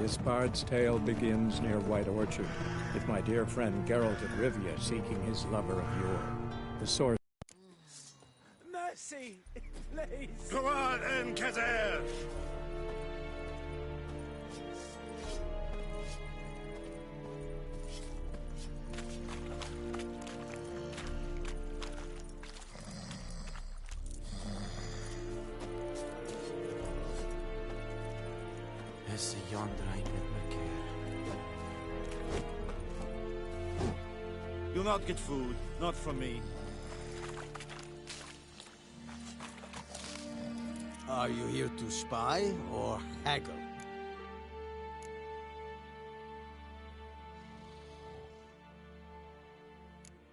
This bard's tale begins near White Orchard, with my dear friend Geralt of Rivia seeking his lover of yore. The source. Mercy! Please! Quad and Kazer! Is yonder ain't it, You'll not get food, not from me. Are you here to spy or haggle?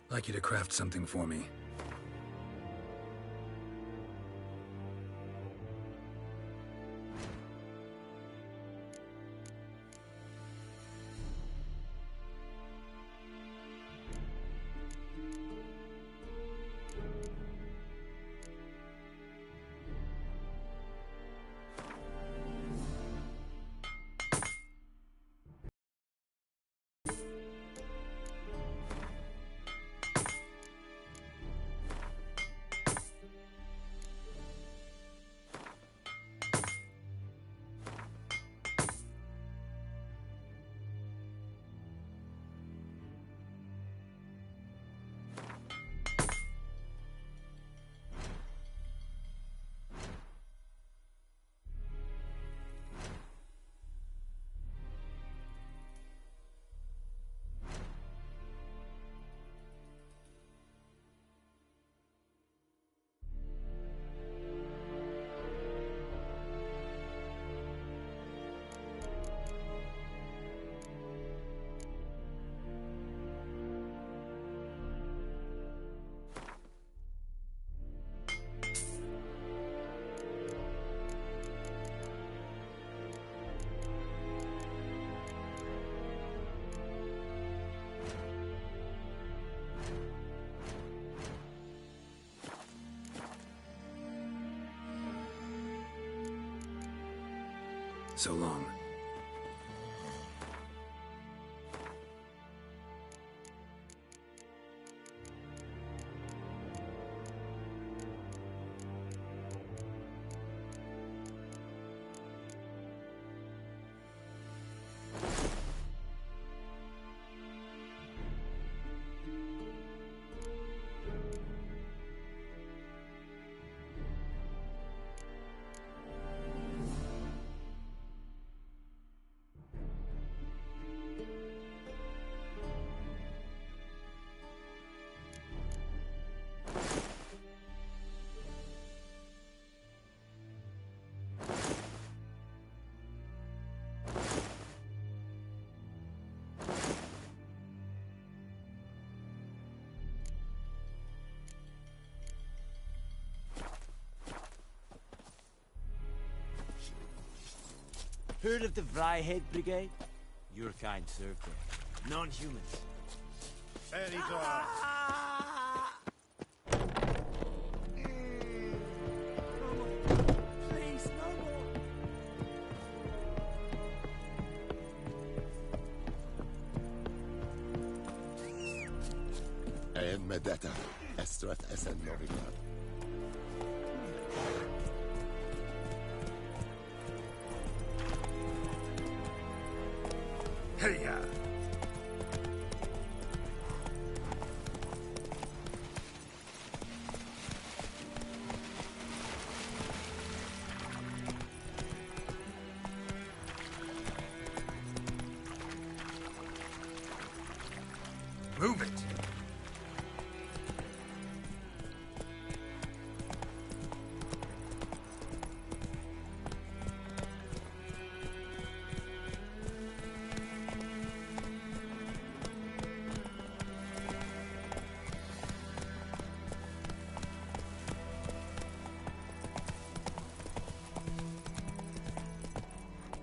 I'd like you to craft something for me. So long. Heard of the Vryhead Brigade? Your kind served there. Non-humans. Very good. Please, no more. Medeta, Estrat Esen Novigrad. Hey-ya! Move it!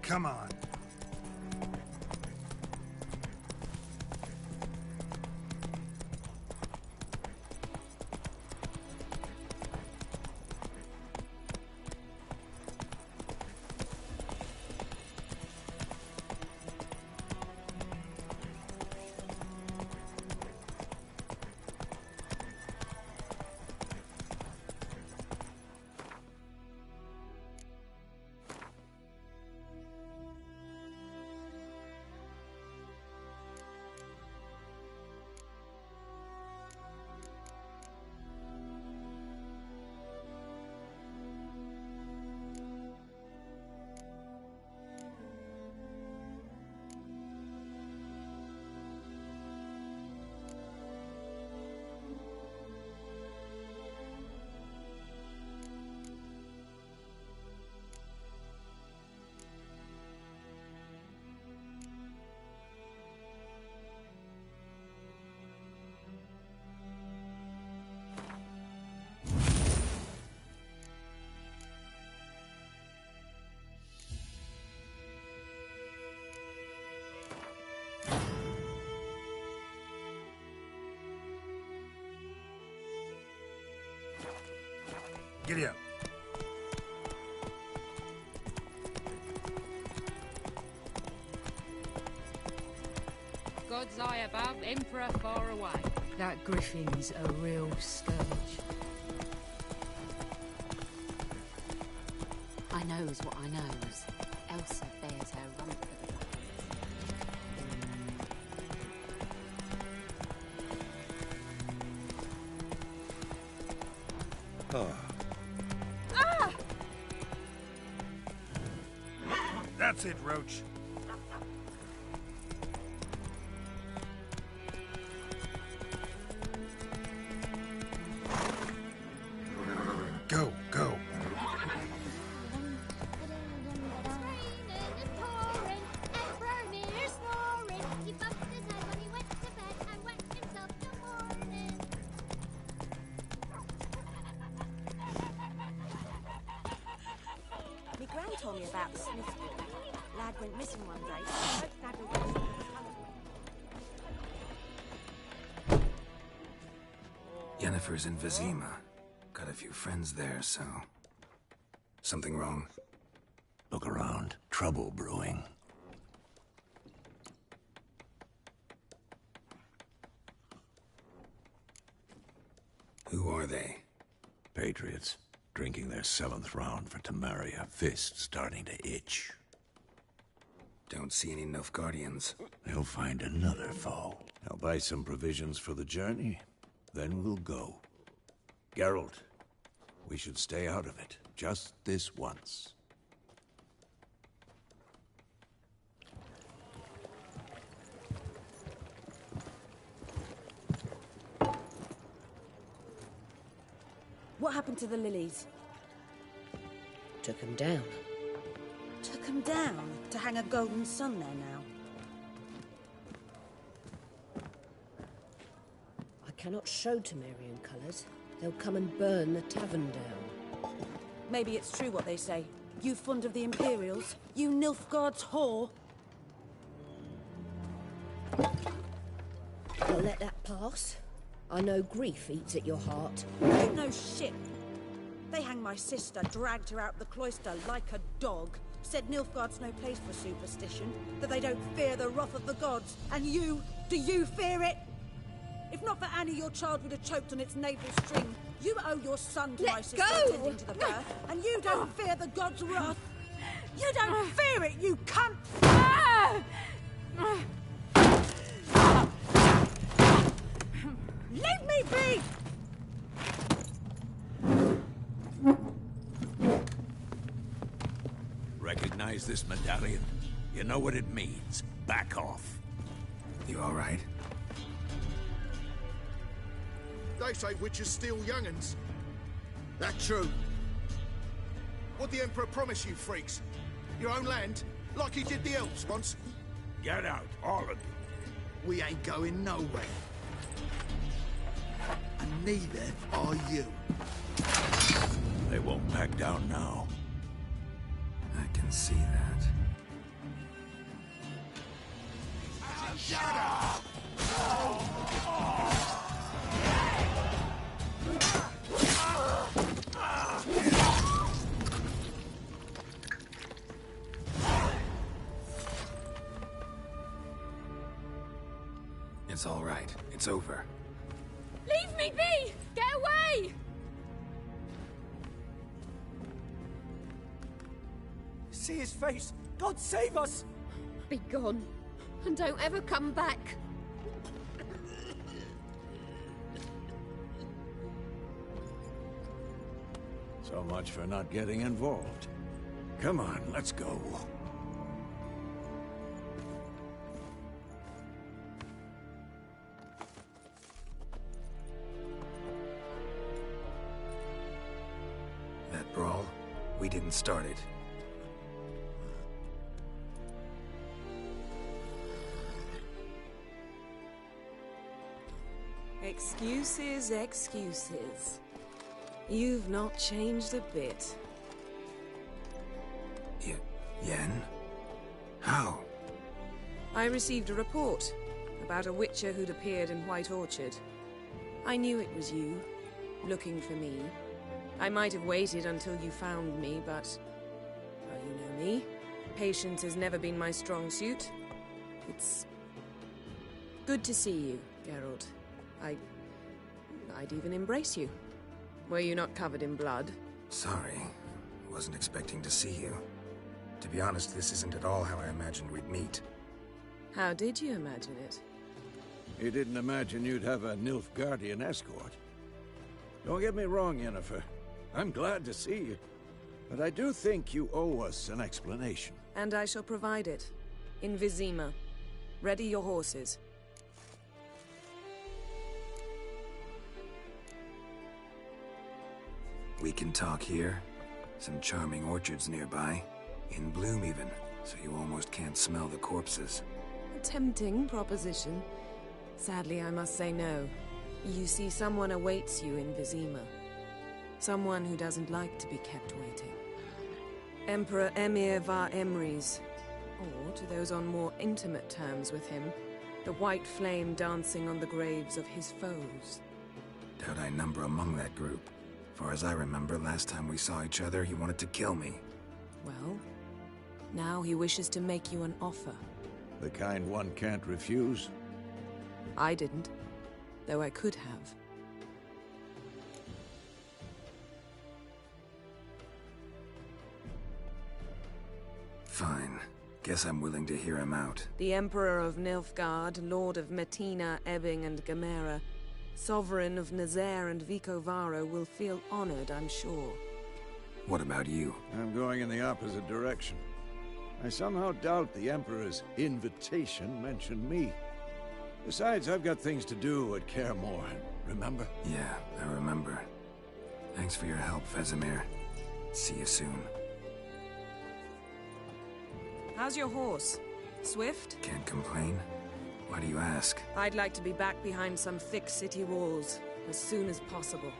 Come on. Giddy up. God's eye above, Emperor far away. That griffin's a real scourge. I knows what I knows. Elsa bears her rump for the That's it, Roach. Go, go. My gran told me about Smithfield. Lad went missing one day, so I hope Dad will go through the country. Yennefer's in Vizima. Got a few friends there, so... Something wrong? Look around. Trouble brewing. Who are they? Patriots. Drinking their 7th round for Temeria. Fist starting to itch. Don't see any Nilfgaardians. They'll find another foe. I'll buy some provisions for the journey. Then we'll go. Geralt, we should stay out of it. Just this once. What happened to the lilies? Took 'em down. Took 'em down to hang a golden sun there now. I cannot show Temerian colours. They'll come and burn the tavern down. Maybe it's true what they say. You fond of the Imperials? You Nilfgaard's whore? I'll let that pass. I know grief eats at your heart. You know shit. They hanged my sister, dragged her out the cloister like a dog. Said Nilfgaard's no place for superstition, that they don't fear the wrath of the gods. And you, do you fear it? If not for Annie, your child would have choked on its navel string. You owe your son to my sister attending to the birth, and you don't fear the gods' wrath. You don't fear it, you cunt! Leave me be! Recognize this medallion? You know what it means. Back off. You all right? They say witches steal young'uns. That true? What the Emperor promise you, freaks? Your own land? Like he did the elves once? Get out, all of you. We ain't going nowhere. And neither are you. They won't back down now. I can see that. Shut up! It's all right. It's over. Leave me be! Get away! See his face! God save us! Be gone, and don't ever come back. So much for not getting involved. Come on, let's go. That brawl, we didn't start it. Excuses, excuses. You've not changed a bit. Yen? How? I received a report about a witcher who'd appeared in White Orchard. I knew it was you, looking for me. I might have waited until you found me, but... well, you know me. Patience has never been my strong suit. It's... good to see you, Geralt. I'd even embrace you. Were you not covered in blood? Sorry. Wasn't expecting to see you. To be honest, this isn't at all how I imagined we'd meet. How did you imagine it? You didn't imagine you'd have a Nilfgaardian escort. Don't get me wrong, Yennefer. I'm glad to see you. But I do think you owe us an explanation. And I shall provide it. In Vizima. Ready your horses. We can talk here. Some charming orchards nearby. In bloom even, so you almost can't smell the corpses. A tempting proposition. Sadly, I must say no. You see, someone awaits you in Vizima. Someone who doesn't like to be kept waiting. Emperor Emhyr var Emreis. Or, to those on more intimate terms with him, the white flame dancing on the graves of his foes. Doubt I number among that group. Far as I remember, last time we saw each other, he wanted to kill me. Well, now he wishes to make you an offer. The kind one can't refuse? I didn't, though I could have. Fine. Guess I'm willing to hear him out. The Emperor of Nilfgaard, Lord of Metina, Ebbing and Gamera, Sovereign of Nazaire and Vicovaro will feel honored, I'm sure. What about you? I'm going in the opposite direction. I somehow doubt the Emperor's invitation mentioned me. Besides, I've got things to do at Kaer Morhen, remember? Yeah, I remember. Thanks for your help, Vesemir. See you soon. How's your horse? Swift? Can't complain. Why do you ask? I'd like to be back behind some thick city walls as soon as possible.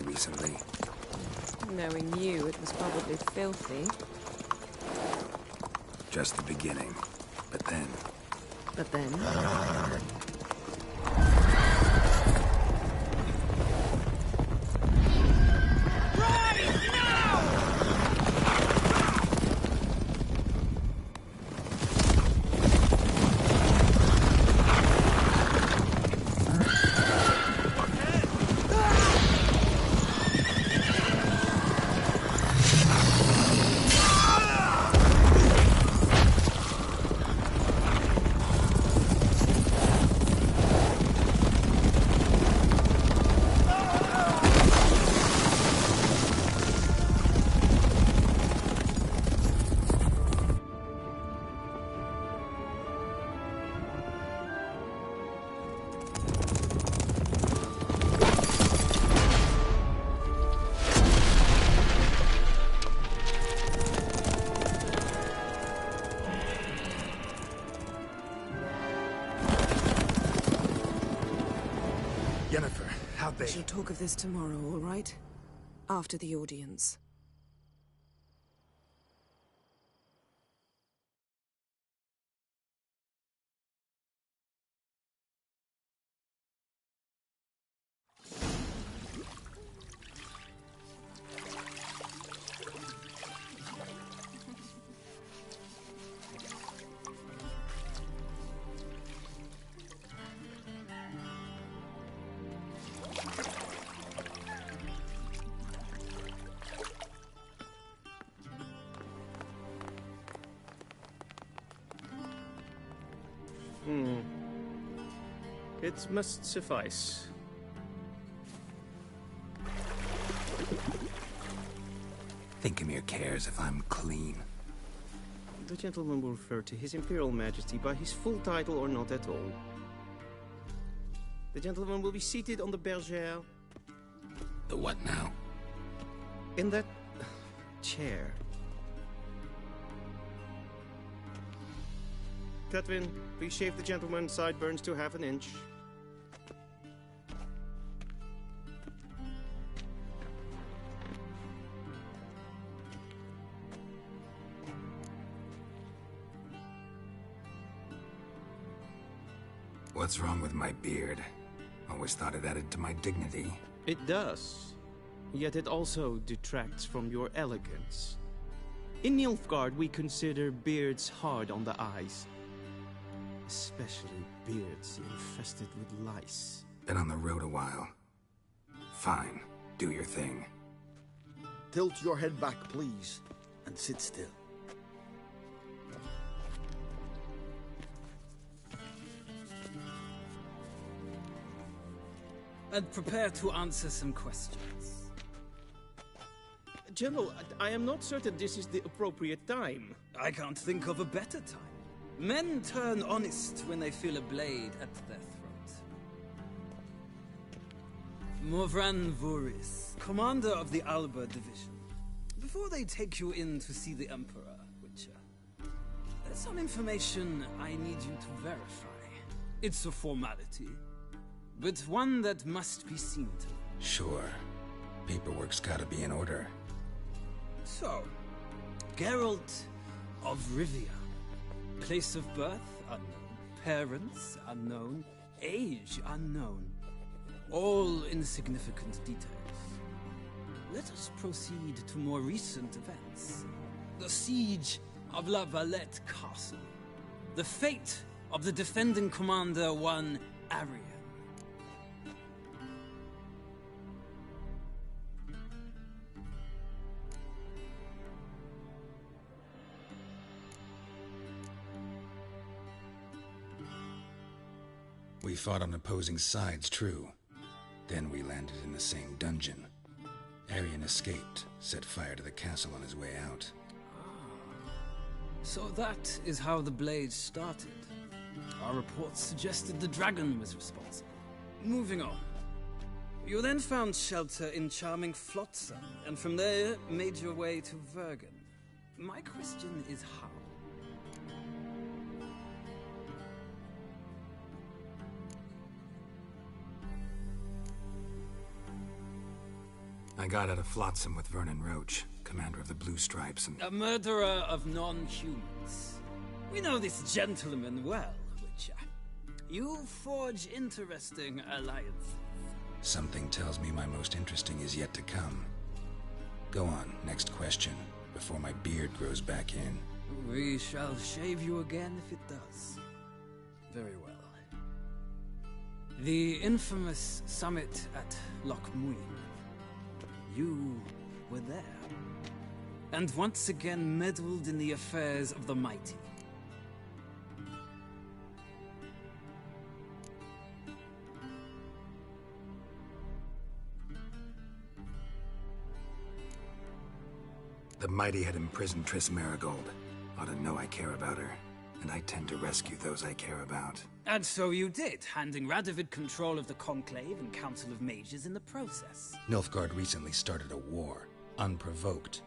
Recently. Knowing you, it was probably filthy. Just the beginning. But then... But then? Yennefer, how'd they... We shall talk of this tomorrow, all right? After the audience. It must suffice. Think Emhyr cares if I'm clean. The gentleman will refer to His Imperial Majesty by his full title or not at all. The gentleman will be seated on the bergère. The what now? In that chair. Catwin, please shave the gentleman's sideburns to half an inch. What's wrong with my beard? Always thought it added to my dignity. It does. Yet it also detracts from your elegance. In Nilfgaard, we consider beards hard on the eyes. Especially beards infested with lice. Been on the road a while. Fine. Do your thing. Tilt your head back, please, and sit still. And prepare to answer some questions. General, I am not certain this is the appropriate time. I can't think of a better time. Men turn honest when they feel a blade at their throat. Morvran Voorhis, commander of the Alba Division. Before they take you in to see the Emperor, Witcher, there's some information I need you to verify. It's a formality, but one that must be seen to. Sure. Paperwork's gotta be in order. So, Geralt of Rivia. Place of birth, unknown. Parents, unknown. Age, unknown. All insignificant details. Let us proceed to more recent events. The siege of La Valette Castle. The fate of the defending commander, one Arian. We fought on opposing sides, true. Then we landed in the same dungeon. Arian escaped, set fire to the castle on his way out. So that is how the Blade started. Our reports suggested the dragon was responsible. Moving on. You then found shelter in charming Flotsam, and from there made your way to Vergen. My question is how? I got out of Flotsam with Vernon Roach, commander of the Blue Stripes, and... A murderer of non-humans. We know this gentleman well, Witcher. You forge interesting alliances. Something tells me my most interesting is yet to come. Go on, next question, before my beard grows back in. We shall shave you again if it does. Very well. The infamous summit at Loch Muin. You were there. And once again meddled in the affairs of the mighty. The mighty had imprisoned Triss Merigold. Ought to know I care about her. And I tend to rescue those I care about. And so you did, handing Radovid control of the Conclave and Council of Mages in the process. Nilfgaard recently started a war, unprovoked.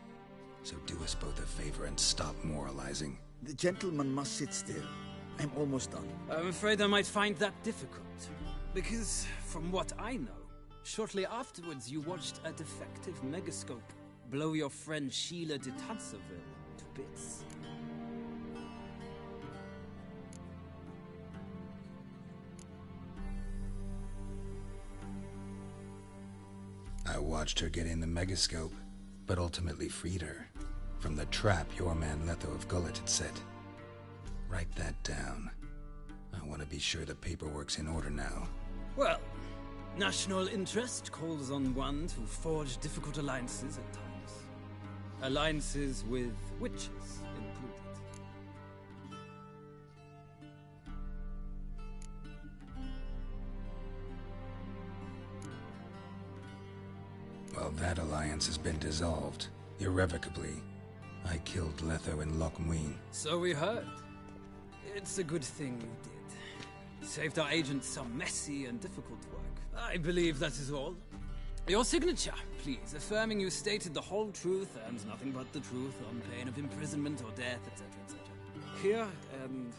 So do us both a favor and stop moralizing. The gentleman must sit still. I'm almost done. I'm afraid I might find that difficult. Because, from what I know, shortly afterwards you watched a defective megascope blow your friend Sheila de Tanserville to bits. I watched her get in the megascope, but ultimately freed her from the trap your man Letho of Gullet had set. Write that down. I want to be sure the paperwork's in order now. Well, national interest calls on one to forge difficult alliances at times. Alliances with witches included. Well, that alliance has been dissolved, irrevocably. I killed Letho in Loch Muin. So we heard. It's a good thing you did. Saved our agents some messy and difficult work. I believe that is all. Your signature, please, affirming you stated the whole truth and nothing but the truth on pain of imprisonment or death, etc., etc. Here and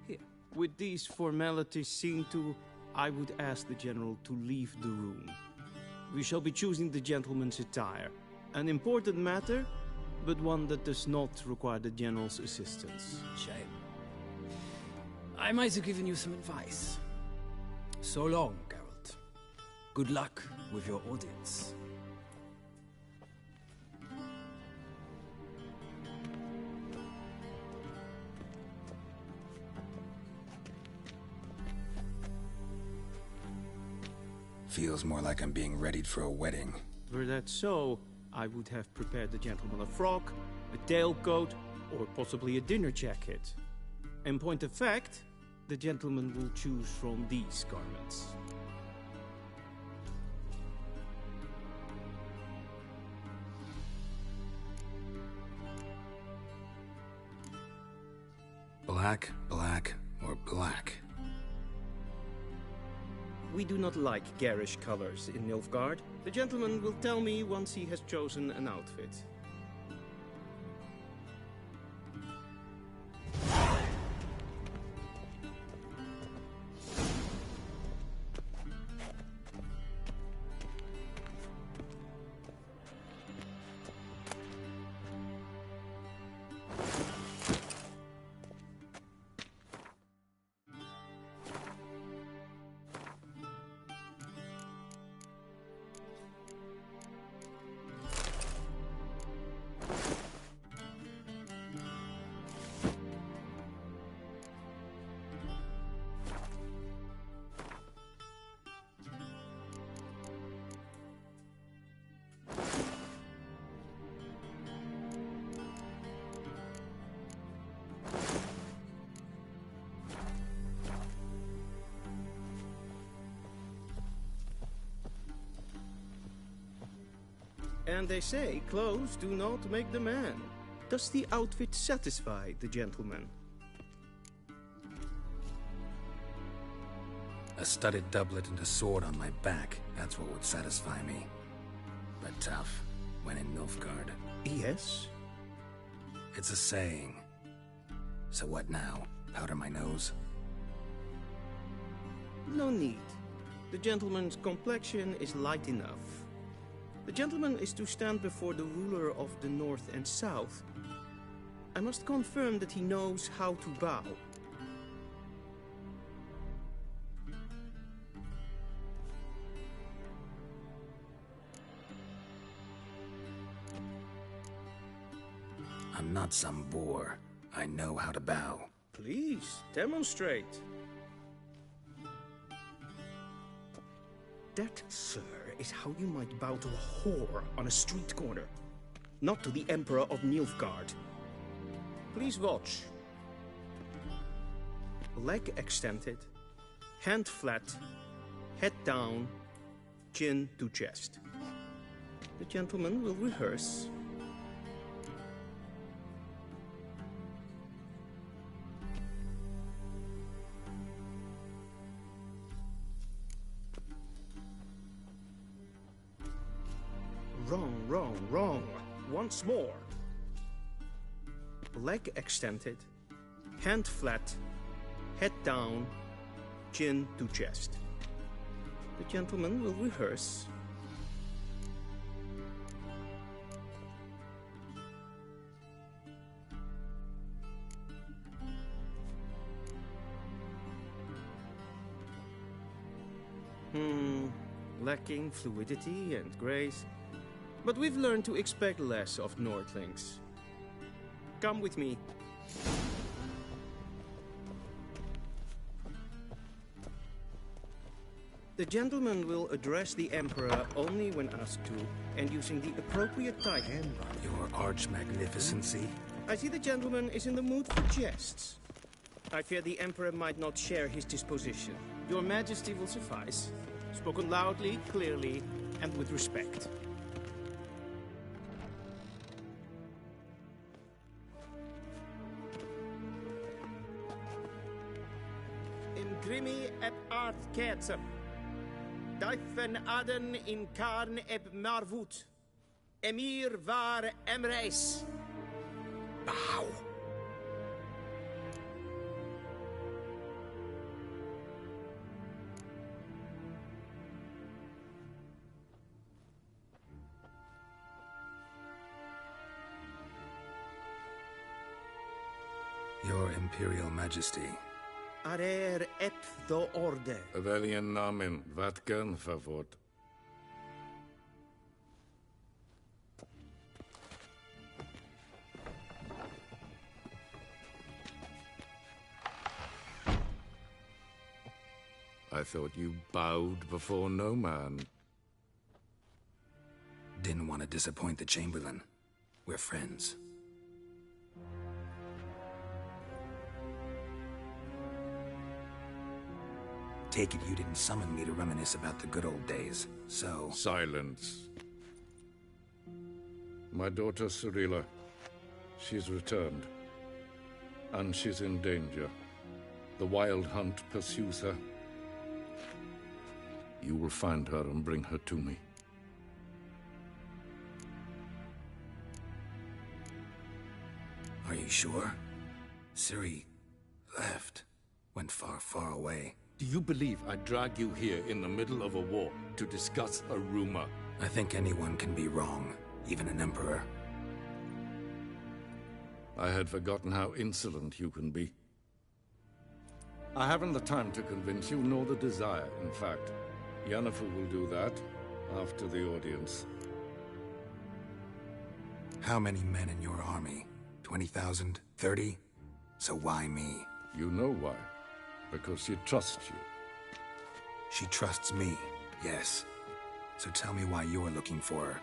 here. With these formalities seen to, I would ask the General to leave the room. We shall be choosing the gentleman's attire. An important matter, but one that does not require the General's assistance. Shame. I might have given you some advice. So long, Geralt. Good luck with your audience. Feels more like I'm being readied for a wedding. Were that so, I would have prepared the gentleman a frock, a tailcoat, or possibly a dinner jacket. In point of fact, the gentleman will choose from these garments. Black, black, or black? We do not like garish colors in Nilfgaard. The gentleman will tell me once he has chosen an outfit. And they say clothes do not make the man. Does the outfit satisfy the gentleman? A studded doublet and a sword on my back, that's what would satisfy me. But tough, when in Nilfgaard. Yes? It's a saying. So what now? Powder my nose? No need. The gentleman's complexion is light enough. The gentleman is to stand before the ruler of the North and South. I must confirm that he knows how to bow. I'm not some boor. I know how to bow. Please, demonstrate. That, sir, is how you might bow to a whore on a street corner, not to the Emperor of Nilfgaard. Please watch. Leg extended, hand flat, head down, chin to chest. The gentleman will rehearse. Wrong. Once more. Leg extended, hand flat, head down, chin to chest. The gentleman will rehearse. Lacking fluidity and grace. But we've learned to expect less of Nordlings. Come with me. The gentleman will address the Emperor only when asked to, and using the appropriate title. Your Arch-Magnificency. I see the gentleman is in the mood for jests. I fear the Emperor might not share his disposition. Your Majesty will suffice. Spoken loudly, clearly, and with respect. grimi eb art kertsam. Daifen aden in karn eb marvut. Emir var emreis. Bow. Your Imperial Majesty. Arer ep do orde. Welchen Namen? Wat gern verwort? I thought you bowed before no man. Didn't want to disappoint the Chamberlain. We're friends. Take it you didn't summon me to reminisce about the good old days, so... Silence. My daughter Cirilla, she's returned. And she's in danger. The Wild Hunt pursues her. You will find her and bring her to me. Are you sure? Ciri left. Went far, far away. Do you believe I'd drag you here in the middle of a war to discuss a rumor? I think anyone can be wrong, even an emperor. I had forgotten how insolent you can be. I haven't the time to convince you, nor the desire, in fact. Yennefer will do that after the audience. How many men in your army? 20,000? 30? So why me? You know why. Because she trusts you. She trusts me, yes. So tell me why you're looking for her.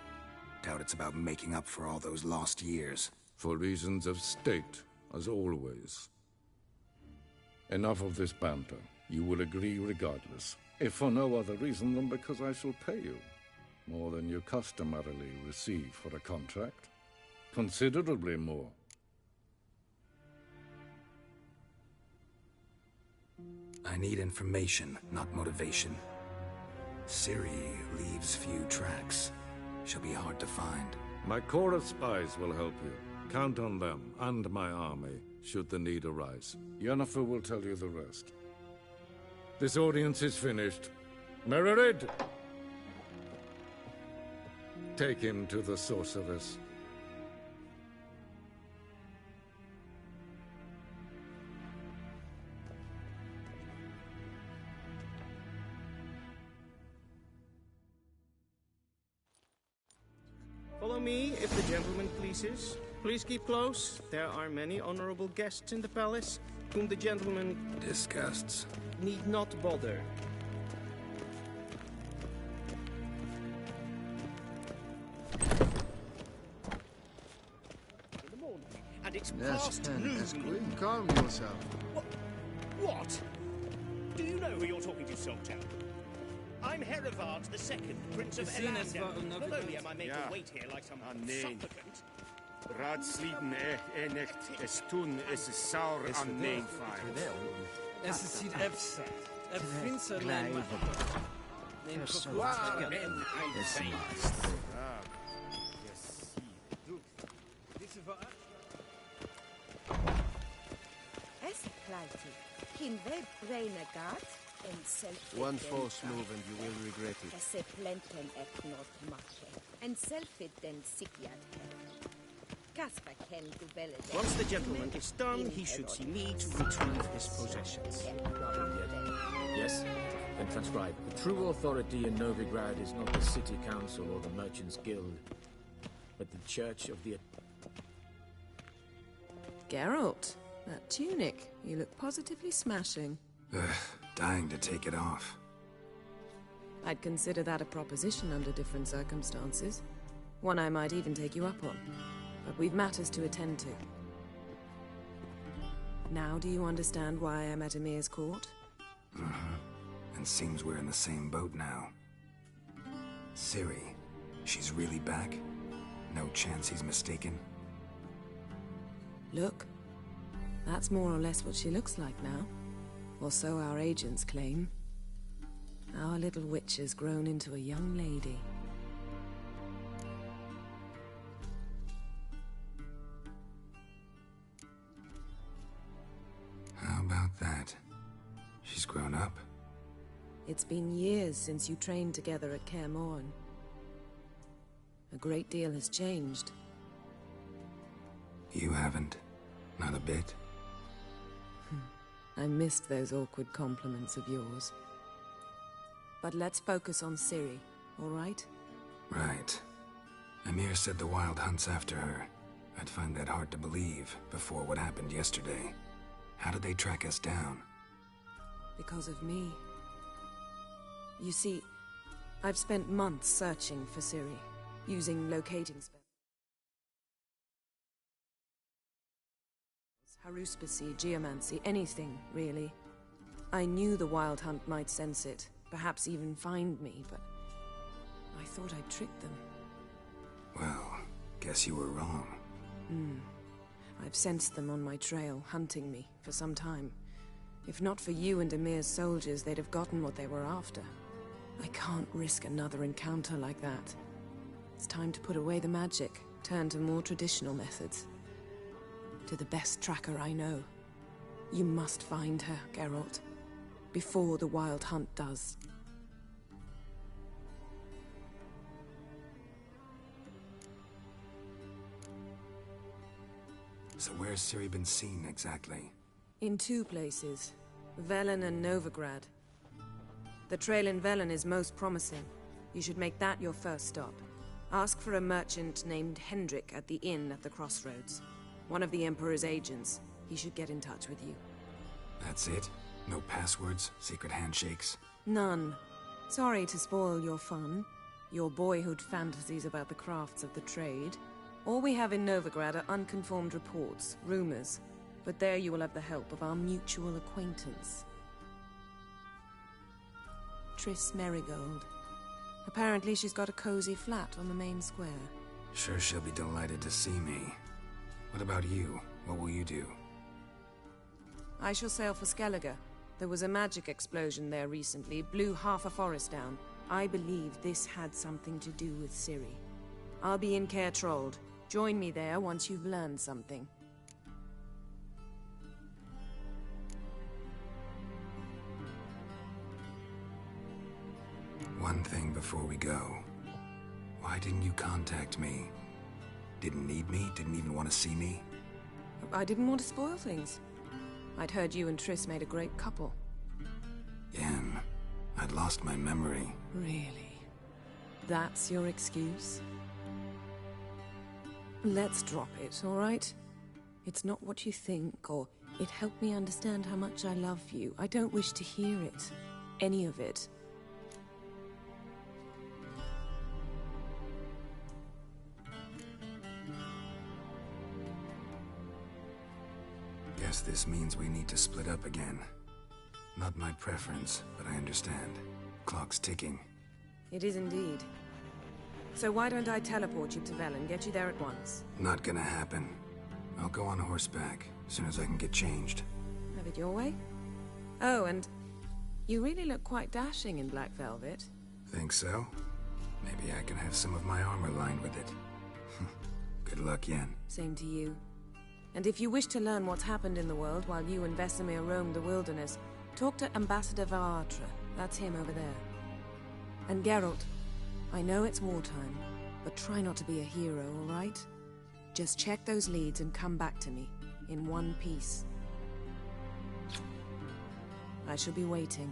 Doubt it's about making up for all those lost years. For reasons of state, as always. Enough of this banter. You will agree regardless. If for no other reason than because I shall pay you. More than you customarily receive for a contract. Considerably more. I need information, not motivation. Ciri leaves few tracks. She'll be hard to find. My corps of spies will help you. Count on them, and my army, should the need arise. Yennefer will tell you the rest. This audience is finished. Mererid! Take him to the sorceress. Follow me, if the gentleman pleases. Please keep close. There are many honorable guests in the palace, whom the gentleman... disgusts. ...need not bother. In the morning, and it's past noon. Calm yourself. What? Do you know who you're talking to, soldier? I'm Herivard II, Prince of Elandel. Not only am I made to wait here like some supplicant... Raadsliden echt es tun, es is saur aan neen fijn. Es is hier efsa. Prince alleen maar. Neem waar. Es pleite. Kin we braine gat en self. One false move and you will regret it. Esse plenten et not mache. En selfit den sikiat. Once the gentleman is done, he should see me to retrieve his possessions. Yes? Then transcribe. The true authority in Novigrad is not the city council or the merchants' guild, but the church of the... Geralt, that tunic. You look positively smashing. Dying to take it off. I'd consider that a proposition under different circumstances. One I might even take you up on. But we've matters to attend to. Now do you understand why I'm at Emir's court? And seems we're in the same boat now. Ciri, she's really back? No chance he's mistaken? Look, that's more or less what she looks like now. Or so our agents claim. Our little witch has grown into a young lady. How about that? She's grown up? It's been years since you trained together at Kaer Morhen. A great deal has changed. You haven't? Not a bit? I missed those awkward compliments of yours. But let's focus on Ciri, all right? Right. Emhyr said the Wild Hunt's after her. I'd find that hard to believe before what happened yesterday. How did they track us down? Because of me. You see, I've spent months searching for Ciri, using locating spells. Haruspicy, geomancy, anything, really. I knew the Wild Hunt might sense it, perhaps even find me, but I thought I'd tricked them. Well, guess you were wrong. I've sensed them on my trail, hunting me, for some time. If not for you and Emhyr's soldiers, they'd have gotten what they were after. I can't risk another encounter like that. It's time to put away the magic, turn to more traditional methods. To the best tracker I know. You must find her, Geralt. Before the Wild Hunt does. So where's Ciri been seen, exactly? In 2 places. Velen and Novigrad. The trail in Velen is most promising. You should make that your first stop. Ask for a merchant named Hendrik at the inn at the crossroads. One of the Emperor's agents. He should get in touch with you. That's it? No passwords? Secret handshakes? None. Sorry to spoil your fun. Your boyhood fantasies about the crafts of the trade. All we have in Novigrad are unconfirmed reports, rumors. But there you will have the help of our mutual acquaintance. Triss Merigold. Apparently she's got a cozy flat on the main square. Sure she'll be delighted to see me. What about you? What will you do? I shall sail for Skellige. There was a magic explosion there recently, blew half a forest down. I believe this had something to do with Ciri. I'll be in Caer Trolde. Join me there once you've learned something. One thing before we go. Why didn't you contact me? Didn't need me? Didn't even want to see me? I didn't want to spoil things. I'd heard you and Triss made a great couple. Yen, I'd lost my memory. Really? That's your excuse? Let's drop it, all right? It's not what you think, or it helped me understand how much I love you. I don't wish to hear it. Any of it. Guess this means we need to split up again. Not my preference, but I understand. Clock's ticking. It is indeed. So why don't I teleport you to Velen, get you there at once? Not gonna happen. I'll go on horseback, as soon as I can get changed. Have it your way? Oh, and you really look quite dashing in black velvet. Think so? Maybe I can have some of my armor lined with it. Good luck, Yen. Same to you. And if you wish to learn what's happened in the world while you and Vesemir roamed the wilderness, talk to Ambassador Varatra. That's him over there. And Geralt, I know it's wartime, but try not to be a hero, all right? Just check those leads and come back to me, in one piece. I shall be waiting.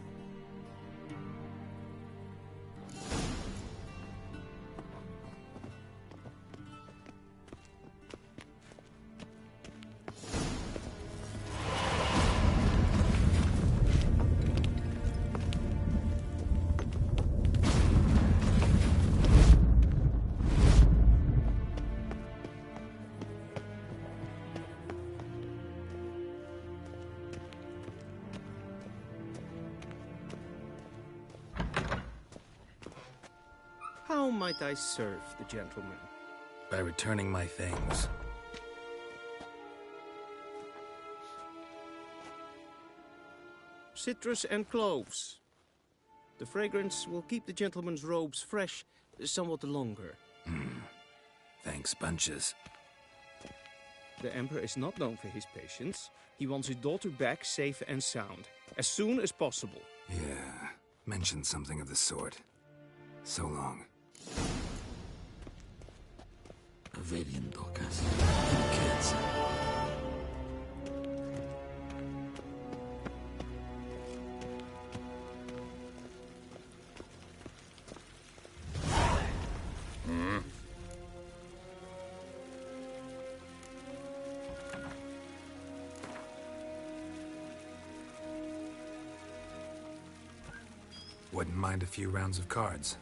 How might I serve the gentleman? By returning my things. citrus and cloves. The fragrance will keep the gentleman's robes fresh somewhat longer. Thanks, bunches. The Emperor is not known for his patience. He wants his daughter back safe and sound, as soon as possible. Yeah, mentioned something of the sort. So long. Avidian Dorcas. Kids. Wouldn't mind a few rounds of cards.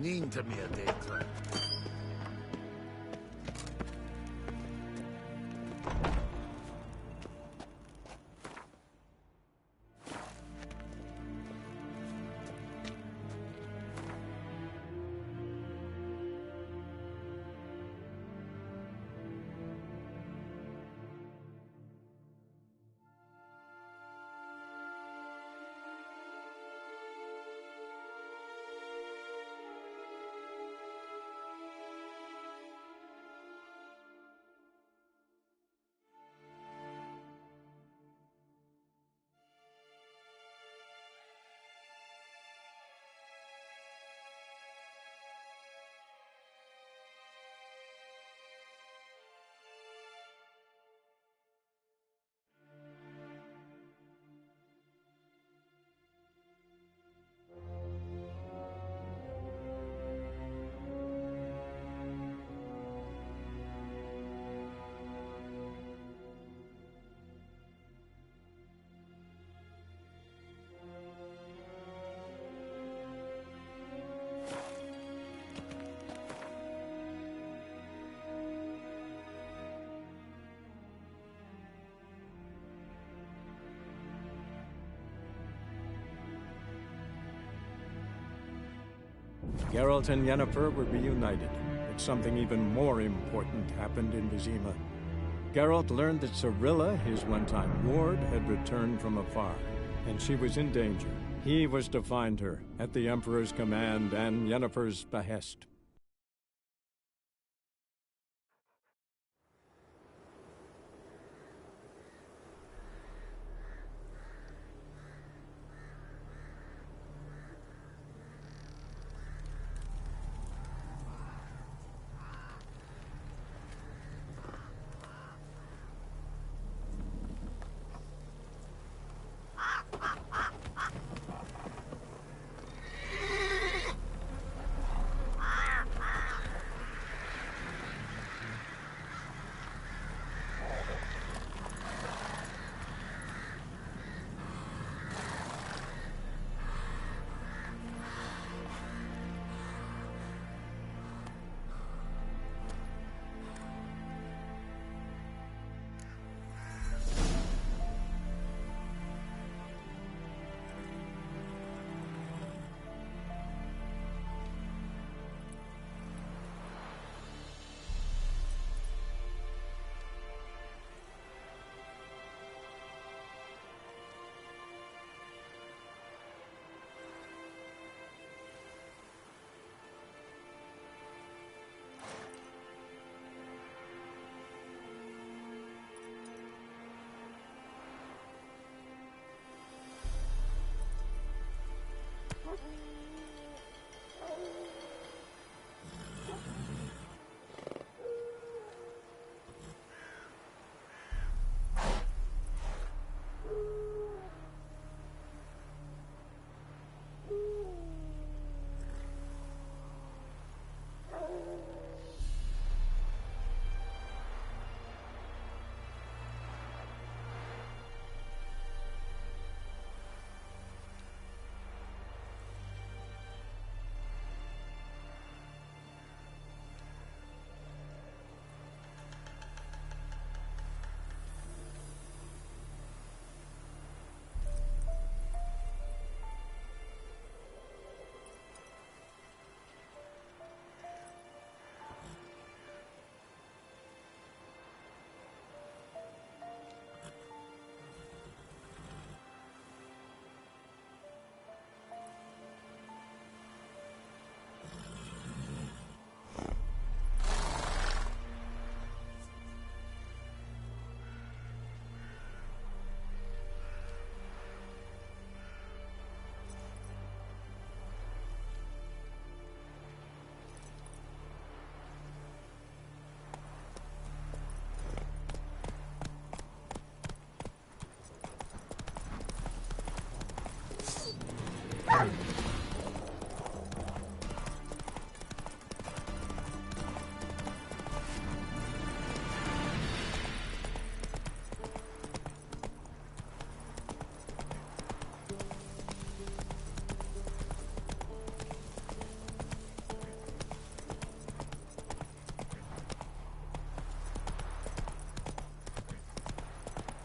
Niente mehr dentro. Geralt and Yennefer were reunited, but something even more important happened in Vizima. Geralt learned that Cirilla, his one-time ward, had returned from afar, and she was in danger. He was to find her, at the Emperor's command and Yennefer's behest.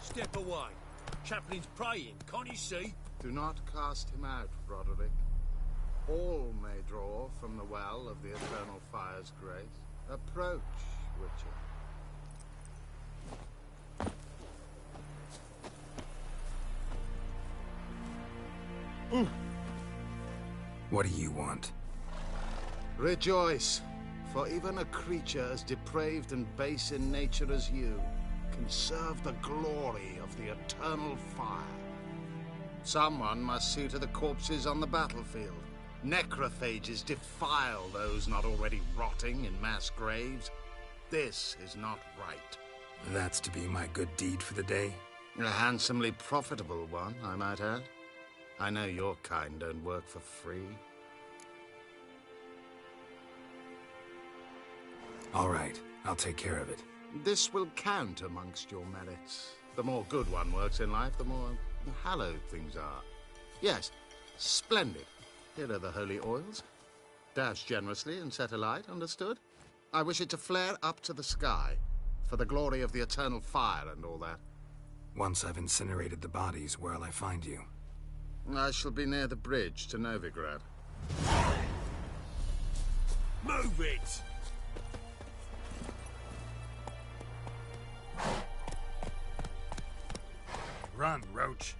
Step away. Chaplain's praying, can't you see? Do not cast him out, Roderick. All may draw from the well of the Eternal Fire's grace. Approach, Witcher. What do you want? Rejoice, for even a creature as depraved and base in nature as you can serve the glory of the Eternal Fire. Someone must see to the corpses on the battlefield. Necrophages defile those not already rotting in mass graves. This is not right. That's to be my good deed for the day? A handsomely profitable one, I might add. I know your kind don't work for free. All right, I'll take care of it. This will count amongst your merits. The more good one works in life, the more hallowed things are. Yes, splendid. Here are the holy oils. Dash generously and set alight, understood? I wish it to flare up to the sky, for the glory of the Eternal Fire and all that. Once I've incinerated the bodies, where'll I find you? I shall be near the bridge to Novigrad. Move it! Run, Roach.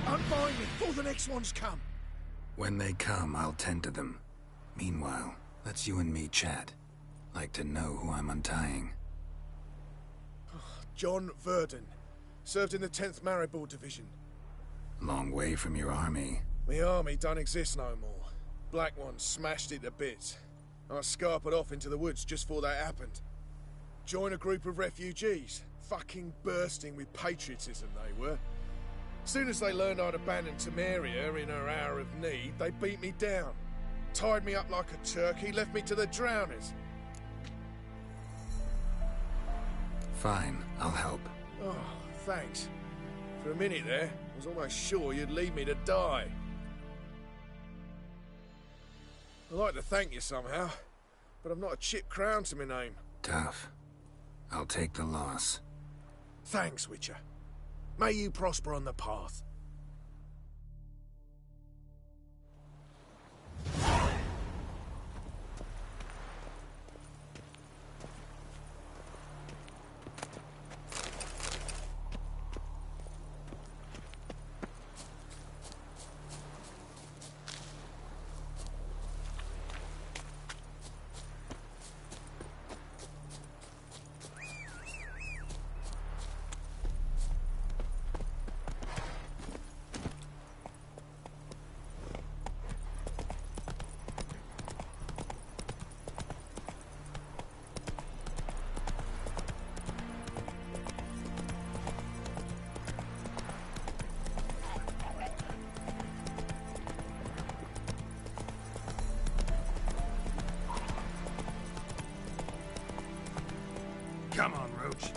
Unbind me before the next ones come. When they come, I'll tend to them. Meanwhile, let's you and me chat. Like to know who I'm untying. John Verdon. Served in the 10th Maribor Division. Long way from your army. The army don't exist no more. Black Ones smashed it to bits. I scarpered off into the woods just before that happened. Joined a group of refugees. Fucking bursting with patriotism they were. Soon as they learned I'd abandoned Temeria in her hour of need, they beat me down. Tied me up like a turkey, left me to the drowners. Fine, I'll help. Oh, thanks. For a minute there, I was almost sure you'd leave me to die. I'd like to thank you somehow, but I've not a chip crown to my name. Tough. I'll take the loss. Thanks, Witcher. May you prosper on the path. Come on, Roach.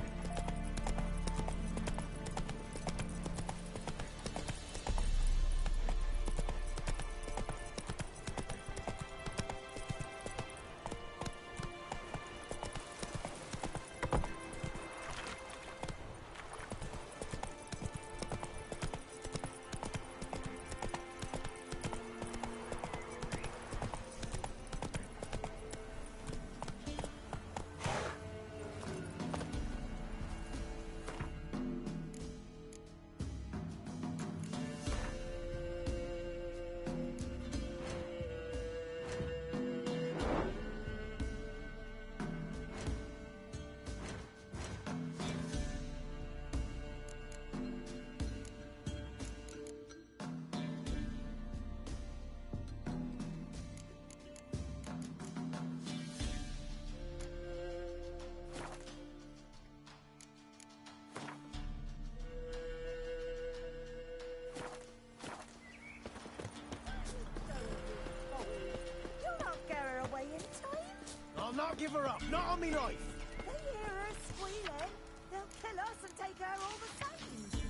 I'll not give her up, not on me life. They hear her squealing. They'll kill us and take her all the same.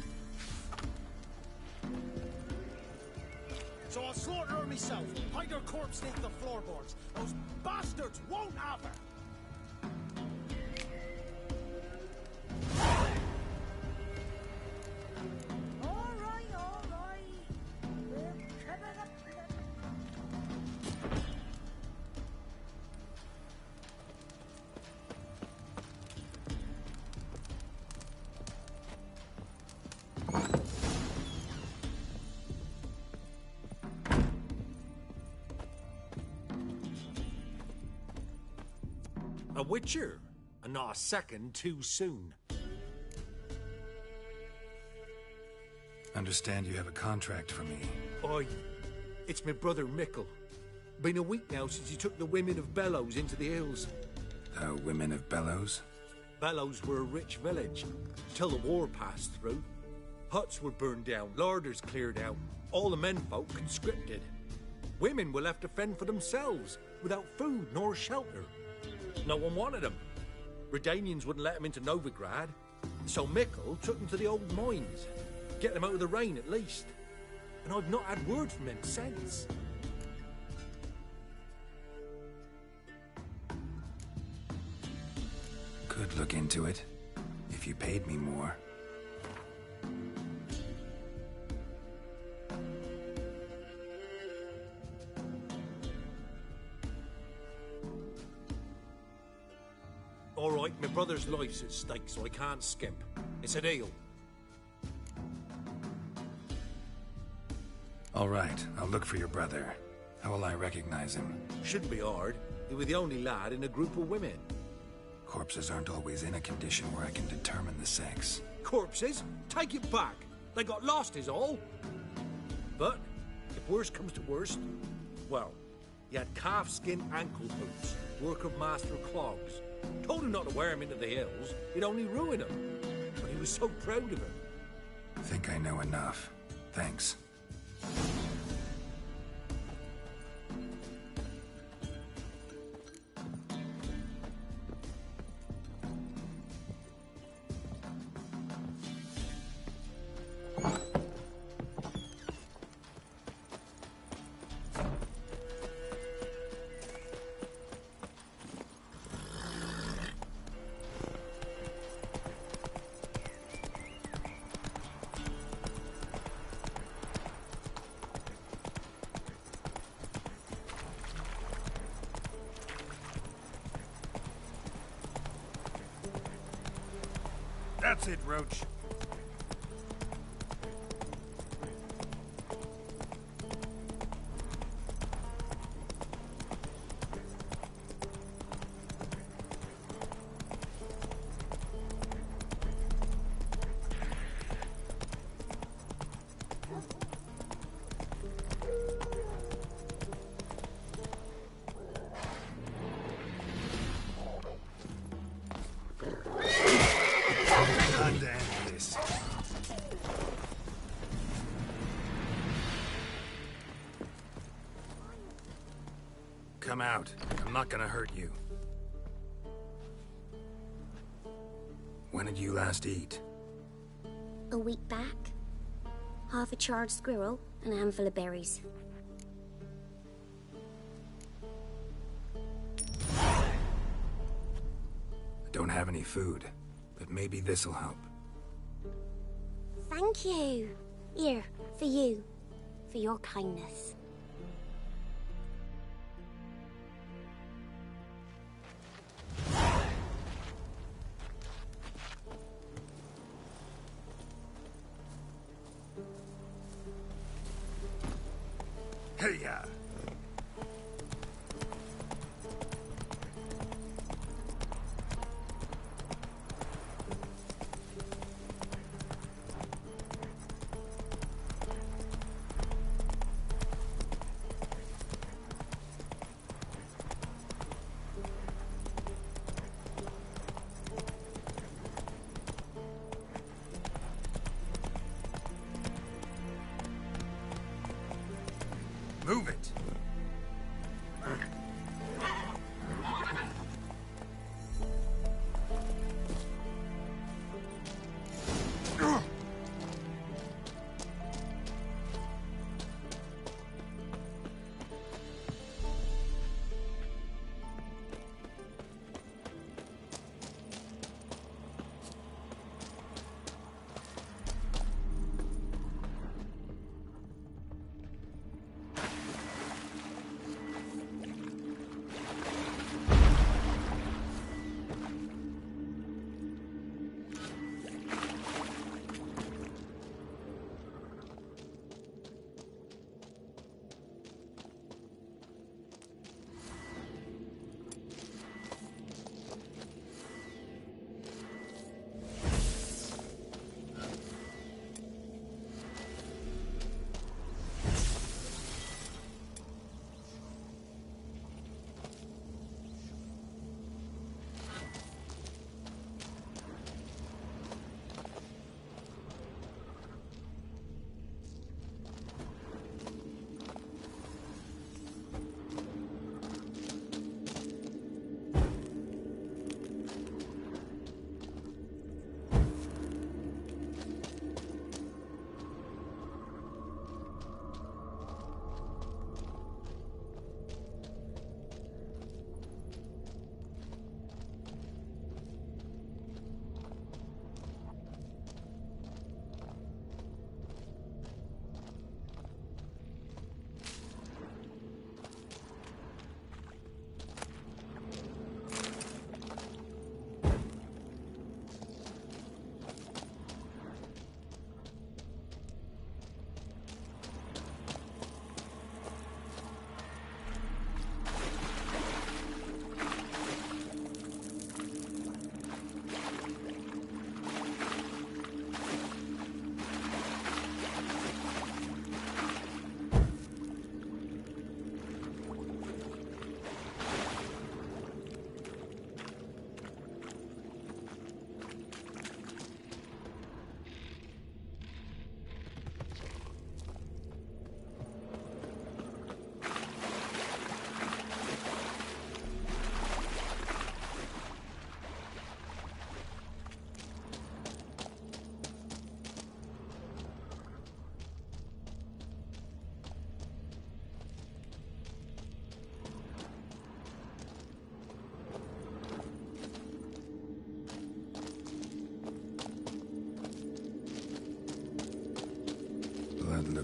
So I'll slaughter her myself, hide her corpse beneath the floorboards. Those bastards won't have her. Witcher, and not a second too soon. Understand you have a contract for me. Aye, it's my brother Mickle. Been a week now since he took the women of Bellows into the hills. The women of Bellows? Bellows were a rich village, till the war passed through. Huts were burned down, larders cleared out, all the menfolk conscripted. Women were left to fend for themselves, without food nor shelter. No one wanted them. Redanians wouldn't let them into Novigrad, so Mickle took them to the old mines. Get them out of the rain, at least. And I've not had word from him since. Could look into it, if you paid me more. All right, my brother's life's at stake, so I can't skimp. It's a deal. All right, I'll look for your brother. How will I recognize him? Shouldn't be hard. You were the only lad in a group of women. Corpses aren't always in a condition where I can determine the sex. Corpses? Take it back. They got lost is all. But, if worst comes to worst, well, he had calfskin ankle boots, work of Master Clogs. Told him not to wear him into the hills, it'd only ruin him. But he was so proud of him. Think I know enough. Thanks. That's it, Roach. Come out. I'm not gonna hurt you. When did you last eat? A week back. Half a charred squirrel and a handful of berries. I don't have any food, but maybe this'll help. Thank you. Here, for you. For your kindness. Hey-ya! Move it!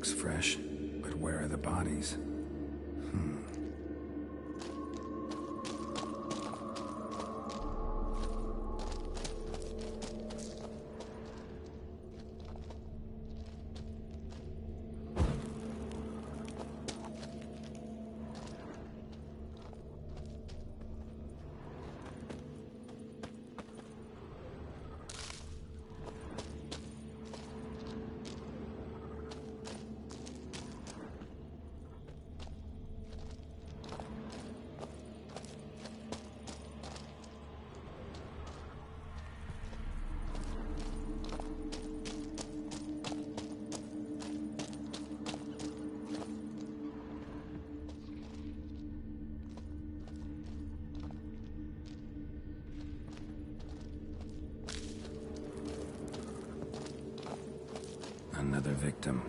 looks fresh, but where are the bodies? Another victim.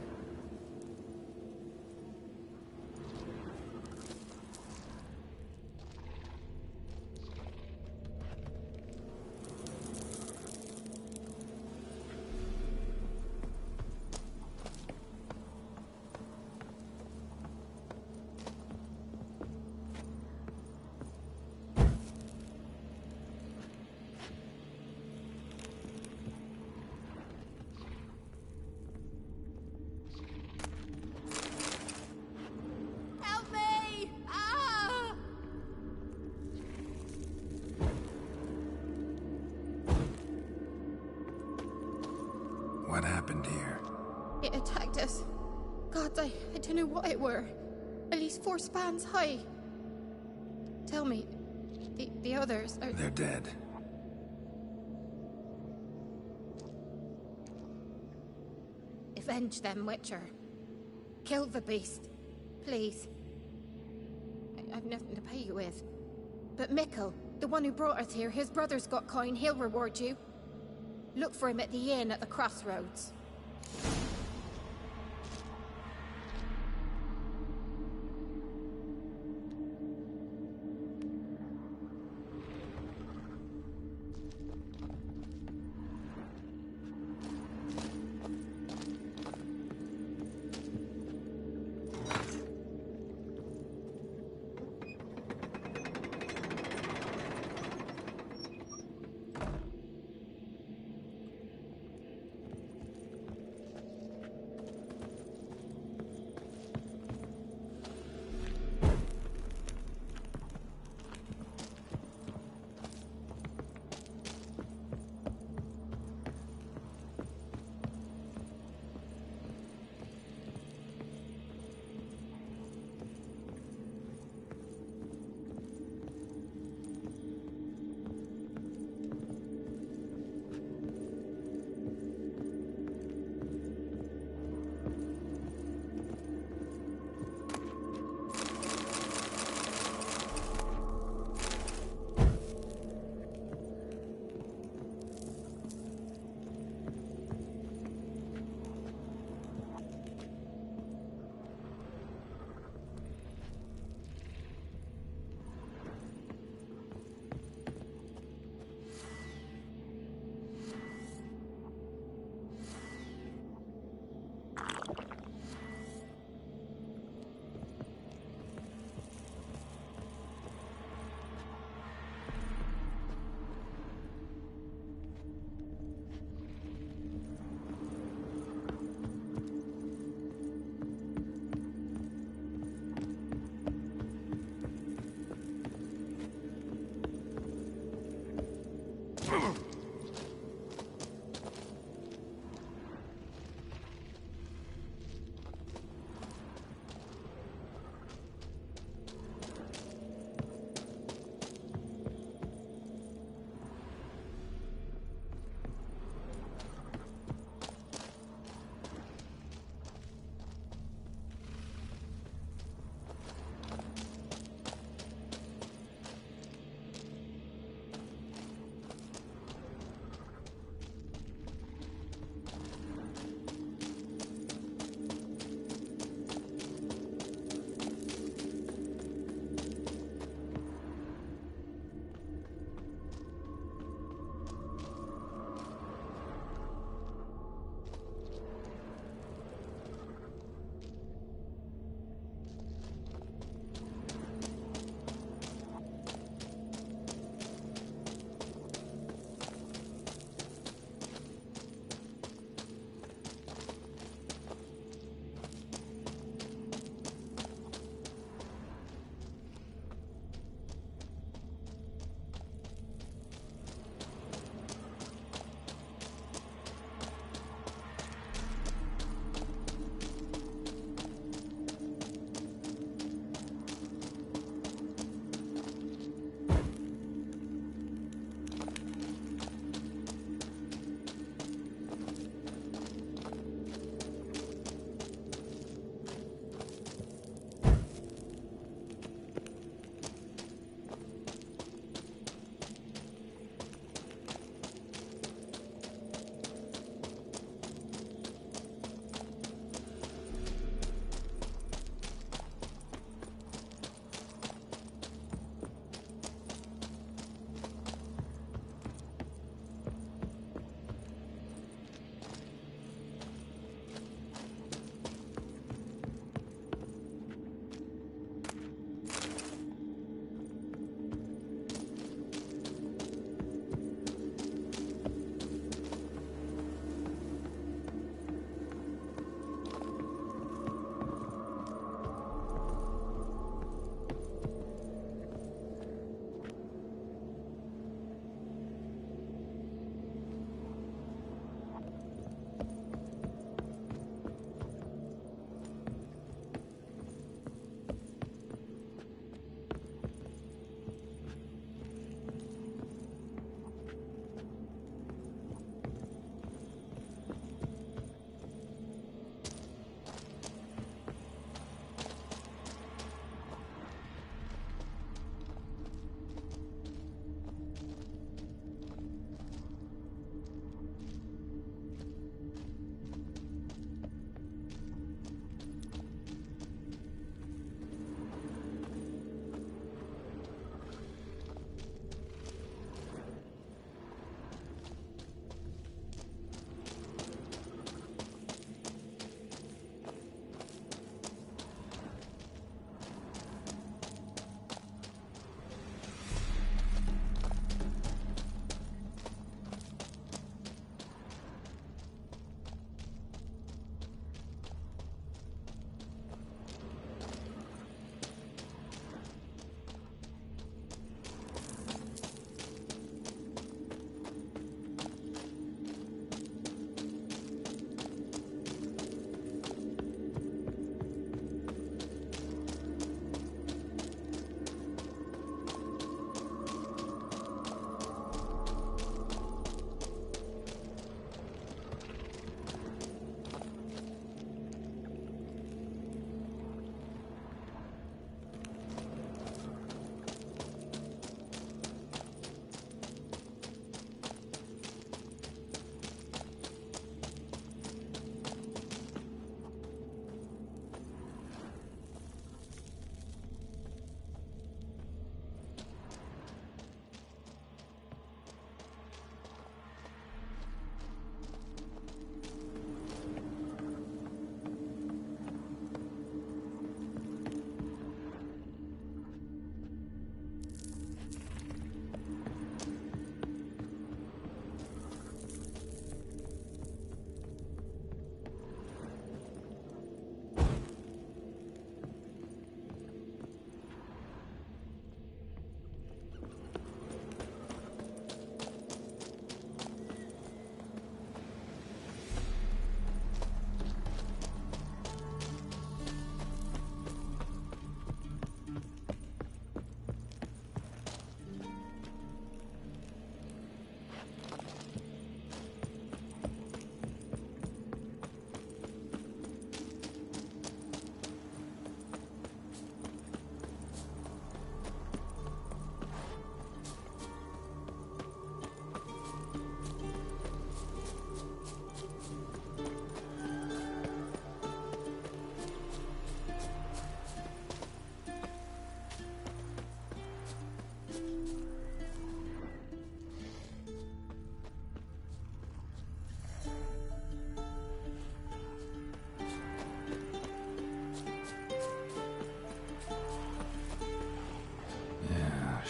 What happened here? It attacked us. God, I don't know what it were. At least 4 spans high. Tell me, the others are... They're dead. Avenge them, Witcher. Kill the beast. Please. I've nothing to pay you with. But Mikkel, the one who brought us here, his brother's got coin, he'll reward you. Look for him at the inn at the crossroads.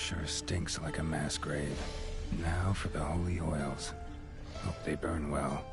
Sure stinks like a mass grave. Now for the holy oils. Hope they burn well.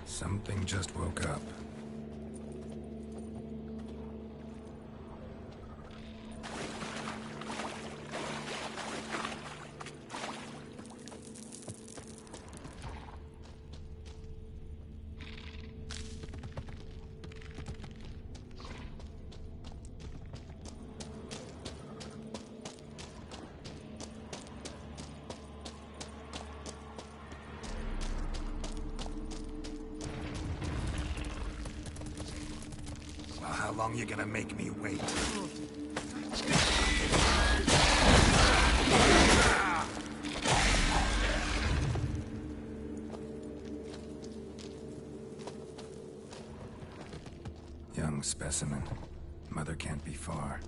Something just woke up. How long you gonna make me wait? Young specimen. Mother can't be far.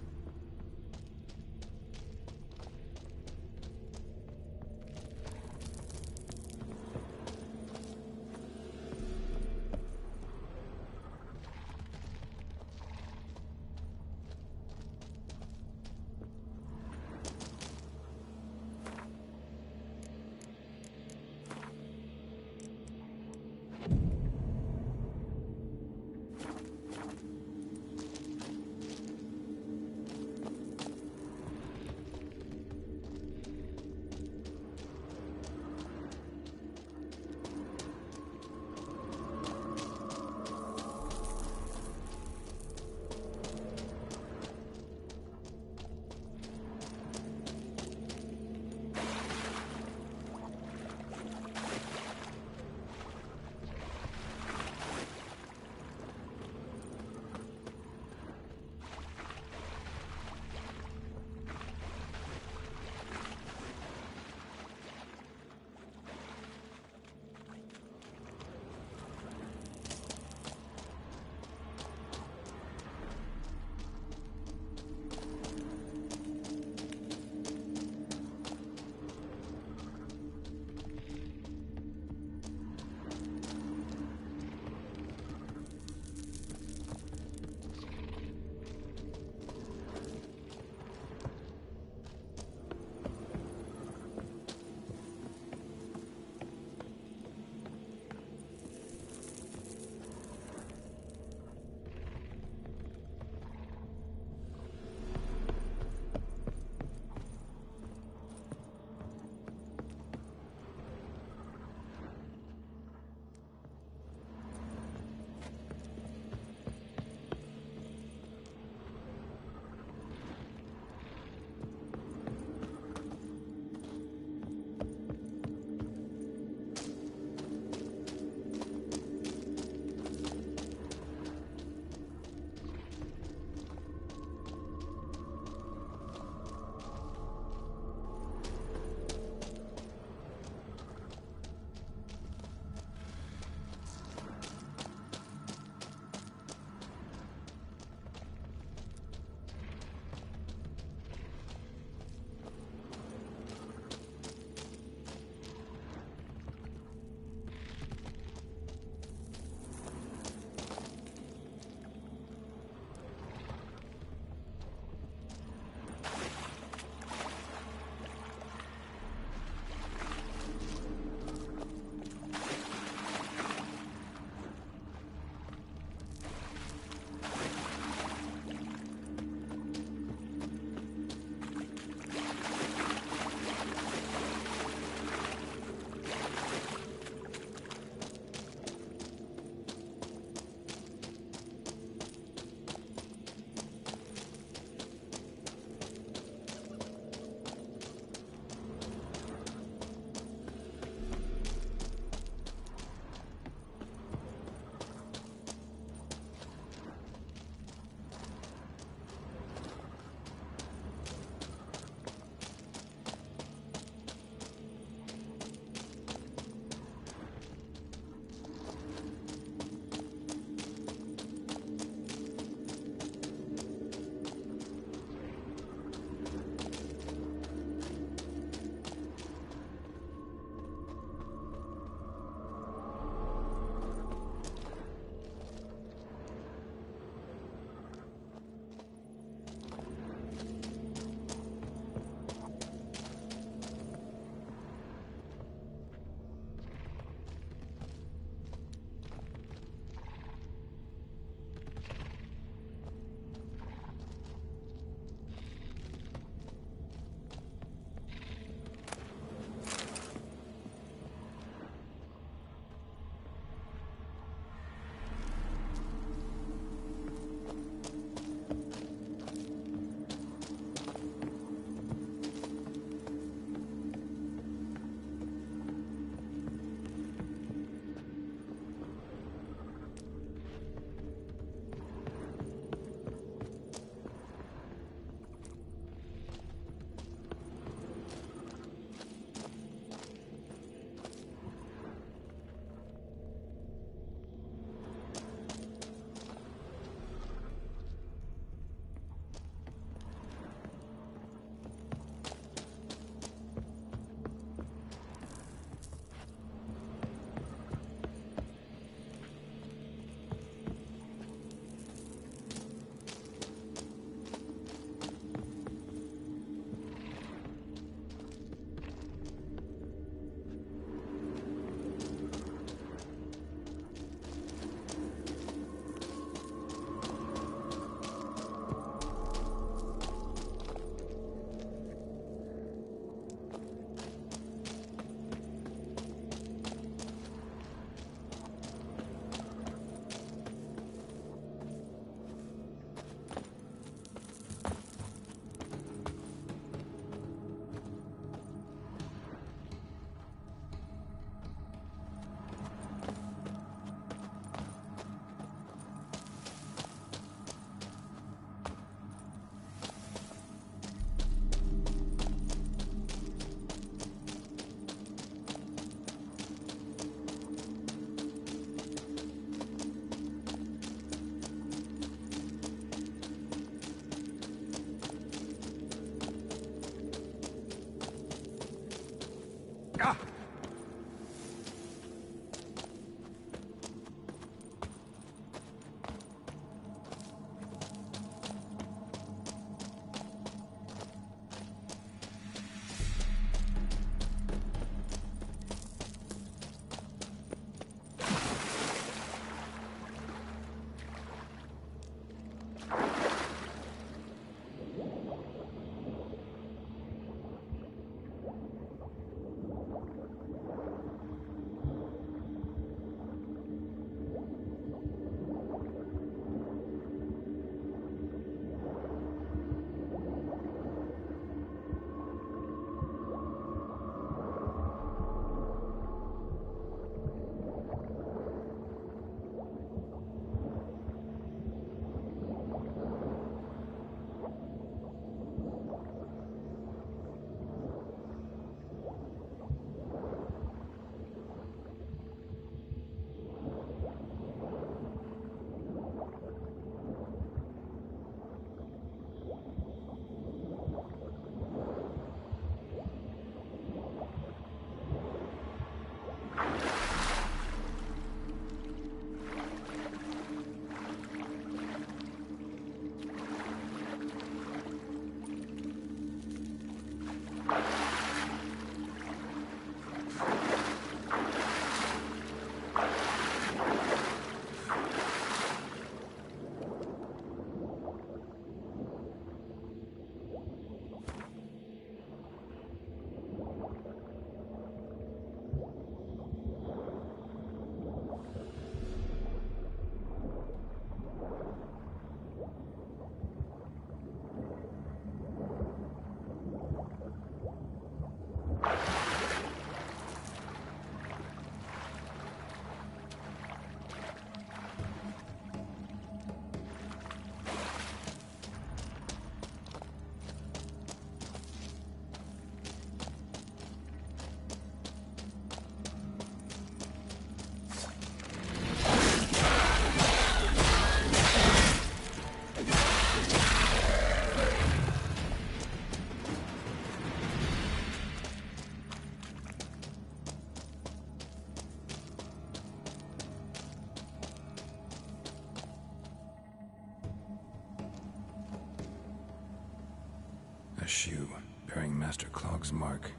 shoe, bearing Master Clog's mark.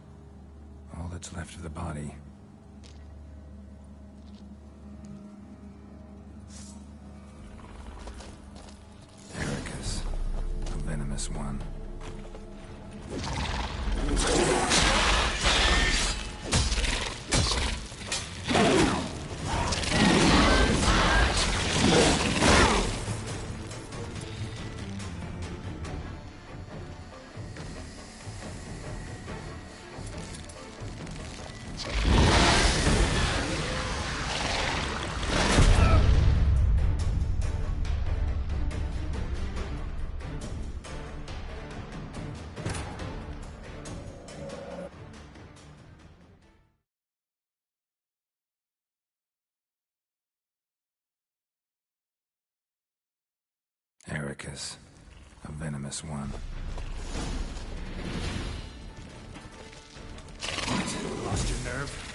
All that's left of the body. Ericus, a venomous one. Ericus, a venomous one. What? Lost your nerve?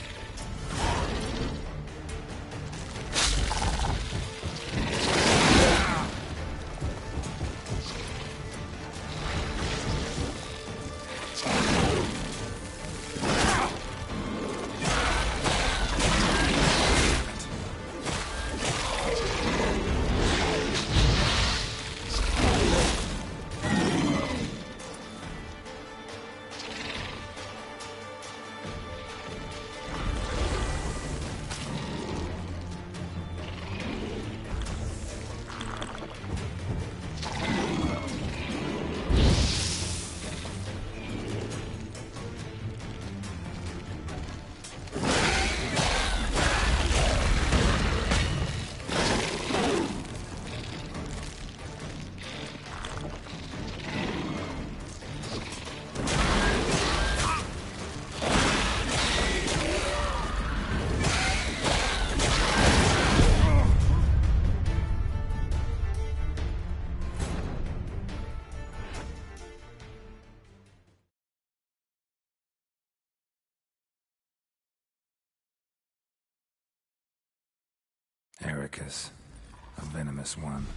Ericus, a venomous one.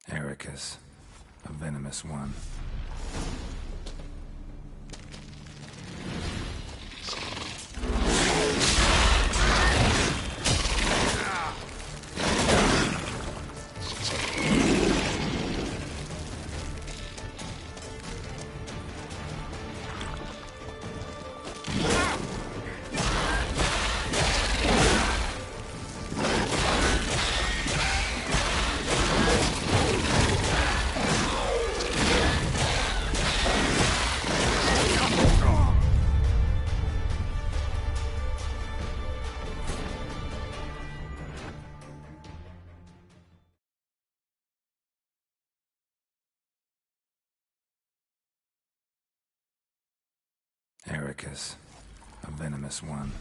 Ericus, a venomous one. Ericus, a venomous one.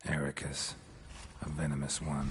Ericus, a venomous one.